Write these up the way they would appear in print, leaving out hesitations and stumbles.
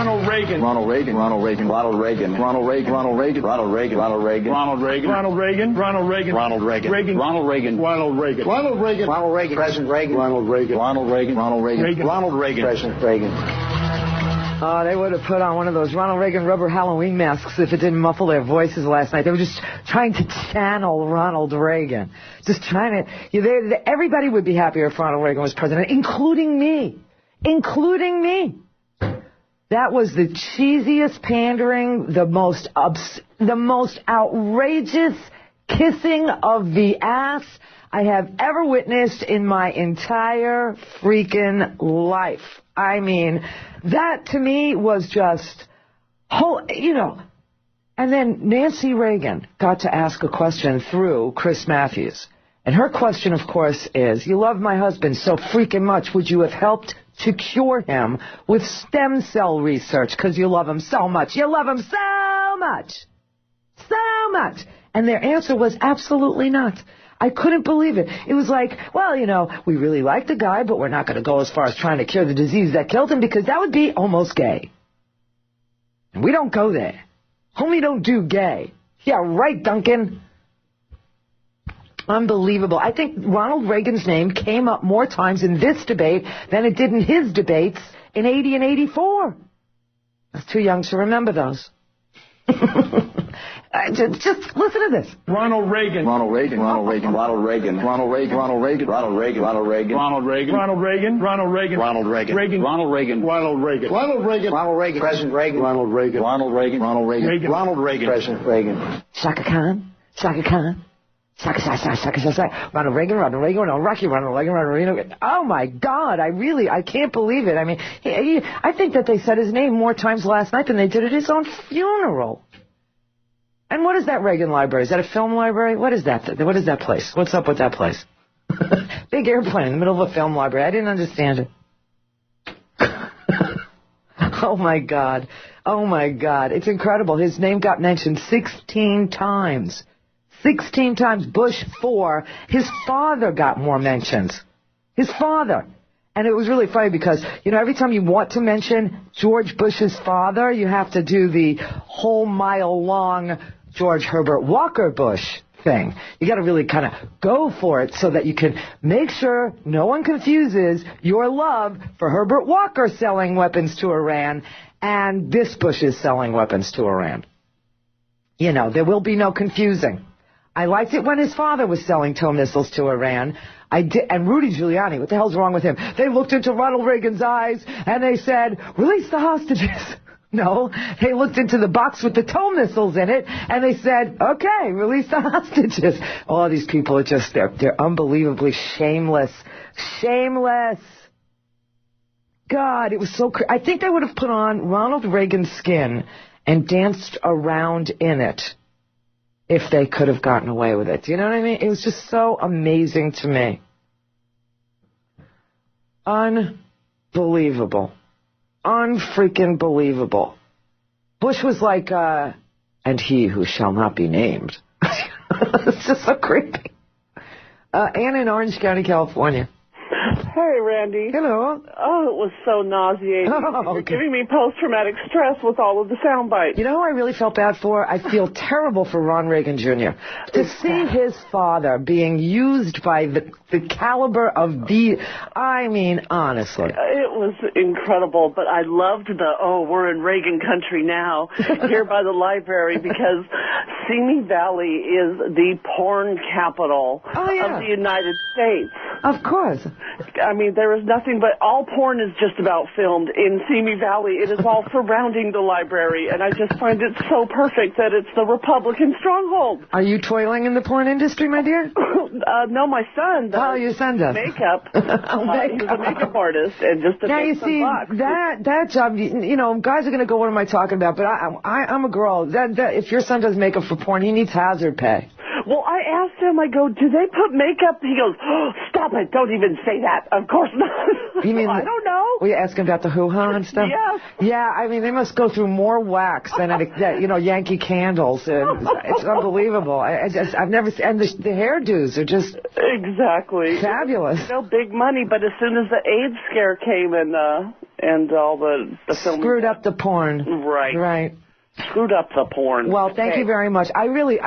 Ronald Reagan. Ronald Reagan. Ronald Reagan. Ronald Reagan. Ronald Reagan. Ronald Reagan. Ronald Reagan. Ronald Reagan. Ronald Reagan. Ronald Reagan. Ronald Reagan. Ronald Reagan. Reagan. Ronald Reagan. Ronald Reagan. Ronald Reagan. Ronald Reagan. President Reagan. Ronald Reagan. Ronald Reagan. Ronald Reagan. Ronald Reagan. President Reagan. They would have put on one of those Ronald Reagan rubber Halloween masks if it didn't muffle their voices last night. They were just trying to channel Ronald Reagan. Just trying to... everybody would be happier if Ronald Reagan was president, including me. Including me. That was the cheesiest pandering, the most outrageous kissing of the ass I have ever witnessed in my entire freaking life. I mean, that to me was just, And then Nancy Reagan got to ask a question through Chris Matthews. And her question, of course, is, you love my husband so freaking much, would you have helped to cure him with stem cell research because you love him so much? You love him so much. So much. And their answer was absolutely not. I couldn't believe it. It was like, well, we really like the guy, but we're not going to go as far as trying to cure the disease that killed him because that would be almost gay. And we don't go there. Homie don't do gay. Yeah, right, Duncan. Unbelievable. I think Ronald Reagan's name came up more times in this debate than it did in his debates in 80 and 84. I was too young to remember those. Just listen to this. Ronald Reagan. Ronald Reagan. Ronald Reagan. Ronald Reagan. Ronald Reagan. Ronald Reagan. Ronald Reagan. Ronald Reagan. Ronald Reagan. Ronald Reagan. Ronald Reagan. Ronald Reagan. Reagan. Ronald Reagan. Ronald Reagan. Ronald Reagan. Ronald Reagan. President Reagan. Ronald Reagan. Ronald Reagan. Ronald Reagan. Ronald Reagan. President Reagan. Shaka Khan. Shaka Khan. Shaka. Ronald Reagan, Ronald Reagan, Ronald Rocky, Ronald Reagan, Ronald Reagan. Oh, my God. I can't believe it. I mean, I think that they said his name more times last night than they did at his own funeral. And what is that Reagan Library? Is that a film library? What is that? What is that place? What's up with that place? Big airplane in the middle of a film library. I didn't understand it. Oh, my God. Oh, my God. It's incredible. His name got mentioned 16 times. 16 times. Bush 4. His father got more mentions. His father. And it was really funny because, every time you want to mention George Bush's father, you have to do the whole mile-long George Herbert Walker Bush thing. You got to really kind of go for it so that you can make sure no one confuses your love for Herbert Walker selling weapons to Iran and this Bush is selling weapons to Iran. There will be no confusing. I liked it when his father was selling tow missiles to Iran. I did, and Rudy Giuliani, what the hell's wrong with him? They looked into Ronald Reagan's eyes and they said, release the hostages. No, they looked into the box with the tow missiles in it and they said, okay, release the hostages. All these people are just, they're unbelievably shameless. Shameless. God, it was so I think they would have put on Ronald Reagan's skin and danced around in it if they could have gotten away with it. Do you know what I mean? It was just so amazing to me. Unbelievable. Unfreaking believable. Bush was like, and he who shall not be named. It's just so creepy. Anna in Orange County, California. Hey, Randy. Hello. Oh, it was so nauseating. Oh, You're giving me post-traumatic stress with all of the sound bites. You know who I really felt bad for? I feel terrible for Ron Reagan Jr. To see his father being used by the caliber of I mean, honestly. It was incredible, but I loved we're in Reagan country now, here by the library, because Simi Valley is the porn capital of the United States. Of course. I mean, there is nothing but all porn is just about filmed in Simi Valley. It is all surrounding the library, and I just find it so perfect that it's the Republican stronghold. Are you toiling in the porn industry, my dear? No, my son does. Oh, your son does. Makeup. He's a makeup artist, and just to now make you some see bucks. that job. Guys are going to go. What am I talking about? But I'm a girl. That if your son does makeup for porn, he needs hazard pay. Well, I asked him, I go, do they put makeup? He goes, oh, stop it, don't even say that. Of course not. You mean, I don't know. Were you asking about the hoo-ha and stuff? Yes. Yeah, I mean, they must go through more wax than, Yankee Candles. It's unbelievable. I've never seen, and the hairdos are just exactly fabulous. Big money, but as soon as the AIDS scare came and and all the film. Screwed up the porn. Right. Right. Screwed up the porn. Well, thank you very much. I really,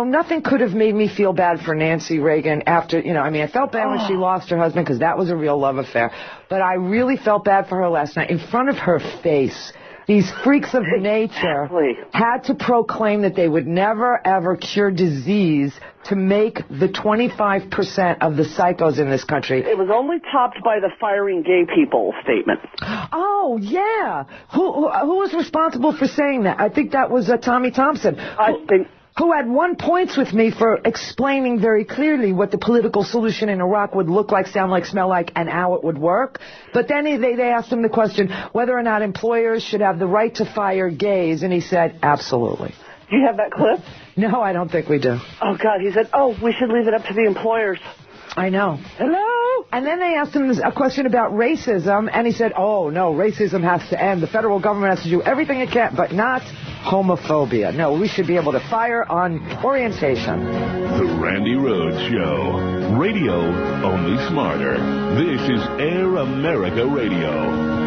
nothing could have made me feel bad for Nancy Reagan after, I felt bad when she lost her husband because that was a real love affair. But I really felt bad for her last night in front of her face. These freaks of nature had to proclaim that they would never, ever cure disease to make the 25% of the psychos in this country. It was only topped by the firing gay people statement. Oh, yeah. Who was responsible for saying that? I think that was Tommy Thompson. Who had won points with me for explaining very clearly what the political solution in Iraq would look like, sound like, smell like, and how it would work. But then they asked him the question whether or not employers should have the right to fire gays, and he said, absolutely. Do you have that clip? No, I don't think we do. Oh, God, he said, we should leave it up to the employers. I know. Hello? And then they asked him a question about racism, and he said, oh, no, racism has to end. The federal government has to do everything it can, but not homophobia. No, we should be able to fire on orientation. The Randi Rhodes Show. Radio only smarter. This is Air America Radio.